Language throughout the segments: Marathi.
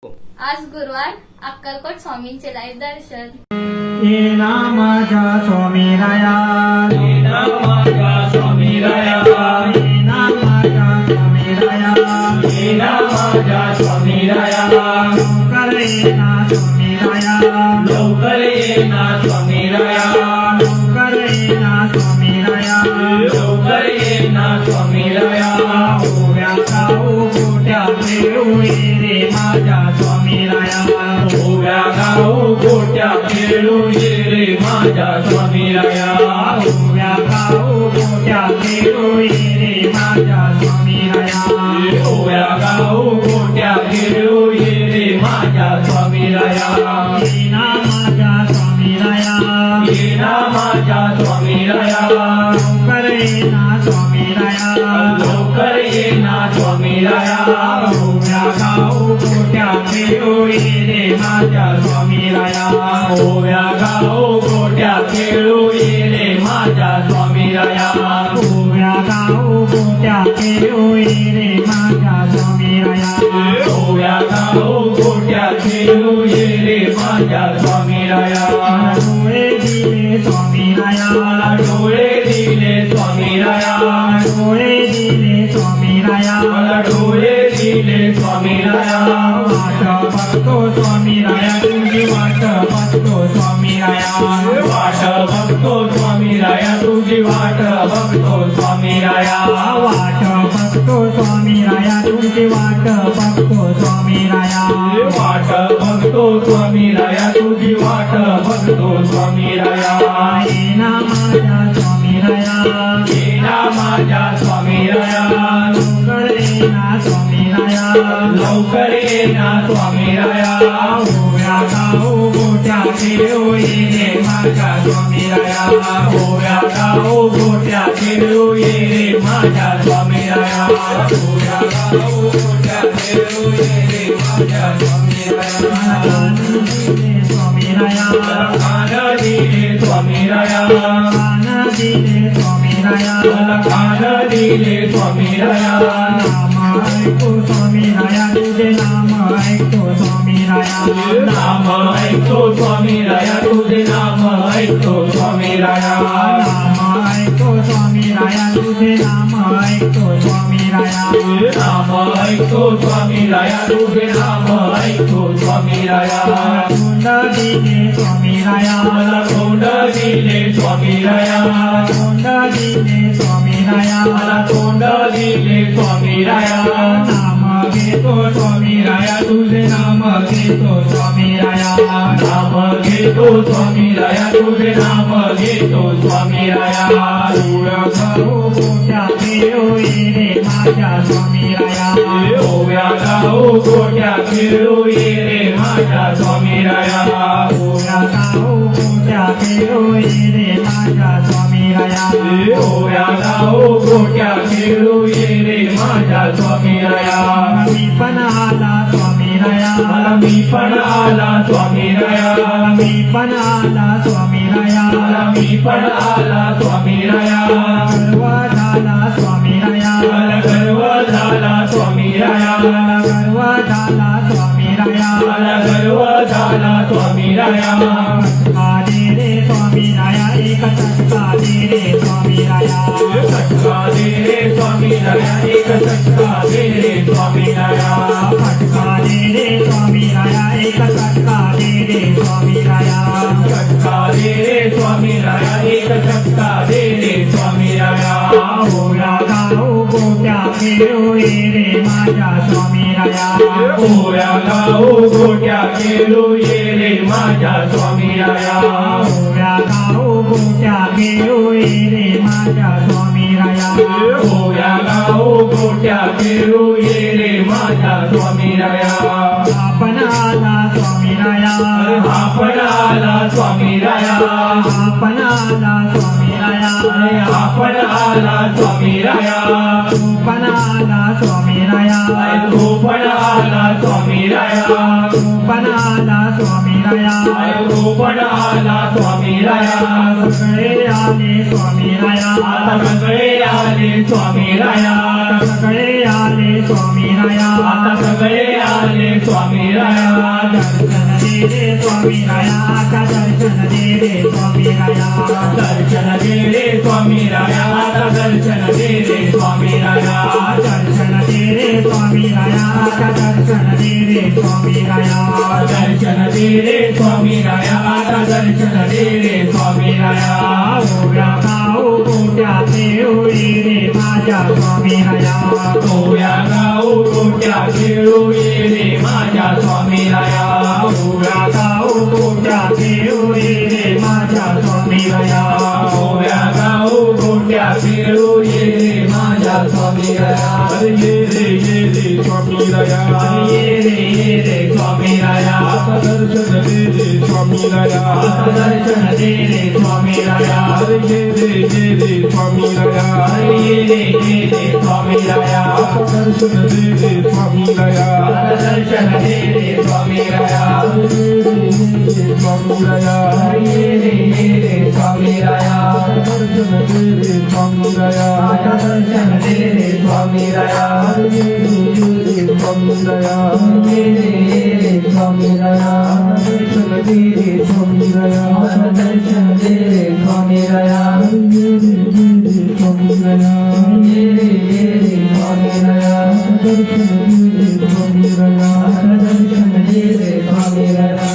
आज गुरुवार अक्कलकोट स्वामींचे लाईव्ह दर्शन. ये नामाच्या स्वामी राया, ये नामाच्या स्वामी राया, ये नामाच्या स्वामी राया, ये नामाच्या स्वामी राया, लवकर ये ना स्वामी राया, लवकर ये ना स्वामी राया, लवकर ये ना स्वामी राया, लवकर ये ना स्वामी राया. ओव्या गाऊ गोट्या खेळू ये रे माझ्या स्वामी राया, ओव्या गाऊ गोट्या खेळू ये रे माझ्या स्वामी राया, ओव्या गाऊ गोट्या खेळू ये रे माझ्या स्वामी राया. ओव्या गाऊ गोट्या खेळू ये रे माझ्या स्वामी राया. ये ना माझ्या स्वामी राया, ये ना माझ्या स्वामी राया, लवकर ये ना स्वामी राया, लवकर ये ना स्वामी राया. ओव्या गाऊ गोट्या खेळू ये रे माझ्या स्वामी राया, ओव्या गाऊ गोट्या खेळू ये रे माझ्या स्वामी राया, ओव्या गाऊ गोट्या खेळू ये रे माझ्या स्वामी राया. ओव्या गाऊ गोट्या खेळू ये रे माझ्या स्वामी राया. डोळे दिले स्वामी राया, मला डोळे दिले स्वामी राया, डोळे दिले स्वामी राया, मला डोळे दिले स्वामी राया. वाट बघतो स्वामी राया, तुझी वाट बघतो स्वामी राया, वाट बघतो स्वामी राया, तुझी वाट बघतो स्वामी राया. वाट बघतो स्वामी राया, तुझी वाट बघतो स्वामी राया. वाट बघतो स्वामी राया, तुझी वाट बघतो स्वामी राया. ये ना माझ्या स्वामी राया, ये ना माझ्या स्वामी राया, लवकर ये ना स्वामी राया, लवकर ये ना स्वामी राया. ओव्या गाऊ गोट्या खेळू ये रे माझ्या स्वामी राया, ओव्या गाऊ गोट्या खेळू ये रे माझ्या स्वामी राया, ओव्या गाऊ गोट्या खेळू ये रे माझ्या स्वामी राया. स्वामी राया, खान दिले स्वामी राया, कान दिले स्वामी राया, खान दिले स्वामी राया. नाम ऐकतो स्वामी राया, तुझे नाम ऐकतो स्वामी राया, नाम ऐकतो स्वामी राया, तुझे नाम ऐकतो स्वामी राया. नाम ऐकतो स्वामी राया, तुझे नाम ऐकतो स्वामी राया. नाम ऐकतो स्वामी राया, तुझे नाम ऐकतो स्वामी राया. तोंड दिले स्वामी राया, मला तोंड दिले स्वामी राया, तोंड दिले स्वामी राया, मला तोंड दिले स्वामी राया. नाम घेतो स्वामी राया, तुझे नाम घेतो स्वामी राया, नाम घेतो स्वामी राया, तुझे नाम घेतो स्वामी राया. ओव्या गाऊ गोट्या खेळू ये रे माझ्या स्वामी राया, ओव्या गाऊ गोट्या खेळू ये रे माझ्या स्वामी राया. ओव्या गाऊ गोट्या खेळू ये रे माझ्या स्वामी राया. ओव्या गाऊ गोट्या खेळू ये रे माझ्या स्वामी राया. मी पण आला स्वामी राया, मला मी पण आला स्वामी राया, मी पण आला स्वामी राया, मला मी पण आला स्वामी राया. गर्व झाला स्वामी राया, मला गर्व झाला स्वामी राया, गर्व झाला स्वामी राया. मला गर्व झाला स्वामी राया. फटका दे रे स्वामी राया, एक फटका दे रे स्वामी राया, फटका दे रे स्वामी राया, एक फटका दे रे स्वामी राया. फटका दे रे स्वामी राया, एक फटका दे रे स्वामी राया. फटका दे रे स्वामी राया, एक फटका दे रे स्वामी राया. ओव्या गाऊ गोट्या खेळू ये रे माझ्या स्वामी राया, ओव्या गाऊ गोट्या खेळू ये रे माझ्या स्वामी राया. ओव्या गाऊ गोट्या खेळू ये रे माझ्या स्वामी राया. ओव्या गाऊ गोट्या खेळू ये रे माझ्या स्वामी राया. आपण आला स्वामी राया, आपण आला स्वामी राया, आपण आला स्वामी राया, आपण आला स्वामी राया. तू पण आला स्वामी राया, तू पण आला स्वामी राया, तू पण आला स्वामी राया. तू पण आला स्वामी राया. सगळे आले स्वामी राया, आता सगळे आले स्वामी राया, सगळे आले स्वामी राया आता सगळे आले स्वामी राया दर्शन दे रे स्वामी राया आता दर्शन दे रे स्वामी राया दर्शन दे रे स्वामी राया आता दर्शन दे रे स्वामी राया दर्शन दे रे स्वामी राया आता दर्शन दे रे स्वामी राया दर्शन दे रे स्वामी राया आता दर्शन दे रे स्वामी राया ओव्या गाऊ गोट्याचे होई रे माझ्या स्वामी राया ओव्या गाऊ गोट्या खेळू ये रे माझ्या स्वामी राया ओव्या गाऊ गोट्याचे होई रे माझ्या स्वामी राया ओव्या गाऊ गोट्या खेळू ये रे माझ्या स्वामी राया अरे ये रे स्वामी राया ये रे स्वामी राया आता दर्शन दे रे स्वामी राया आता दर्शन दे रे स्वामी राया अरे ये रे स्वामी राया ये रे स्वामी राया आता दर्शन दे रे स्वामी राया आता दर्शन दे रे स्वामी राया स्वामी राया ये रे स्वामी राया आता दर्शन दे रे स्वामी राया आता दर्शन दे रे स्वामी राया स्वामी राया ये रे स्वामी राया दर्शन दे रे स्वामी राया आता दर्शन दे रे स्वामी राया स्वामी राया ये रे स्वामी राया दर्शन दे रे स्वामी राया आता दर्शन दे रे स्वामी राया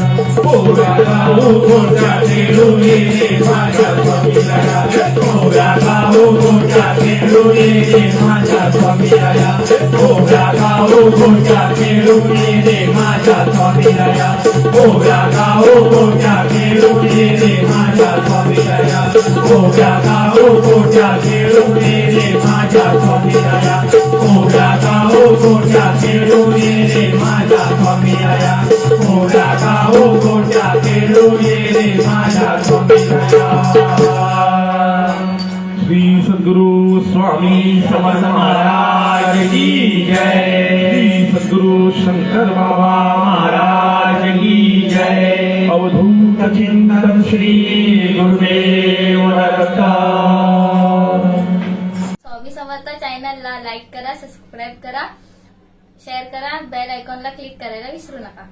ओव्या गाऊ गोट्या खेळू ये रे माझ्या स्वामी राया ओव्या गाऊ गोट्या खेळू ये रे माझ्या स्वामी राया ओव्या गाऊ गोट्या खेळू ये रे माझ्या स्वामी राया ओव्या गाऊ गोट्या खेळू ये रे माझ्या स्वामी राया ओव्या गाऊ गोट्या खेळू ये रे माझ्या स्वामी राया ओव्या गाऊ गोट्या खेळू ये रे माझ्या स्वामी राया ओव्या गाऊ गोट्या खेळू ये रे माझ्या स्वामी राया श्री सद्गुरु स्वामी समर्थ महाराज की जय श्री सद्गुरु शंकर बाबा महाराज की जय अवधूत चिंतन श्री गुरुदेव दत्त स्वामी समर्थ चॅनलला लाईक करा, सबस्क्राईब करा, शेअर करा, बेल आयकॉनला क्लिक करायला विसरू नका.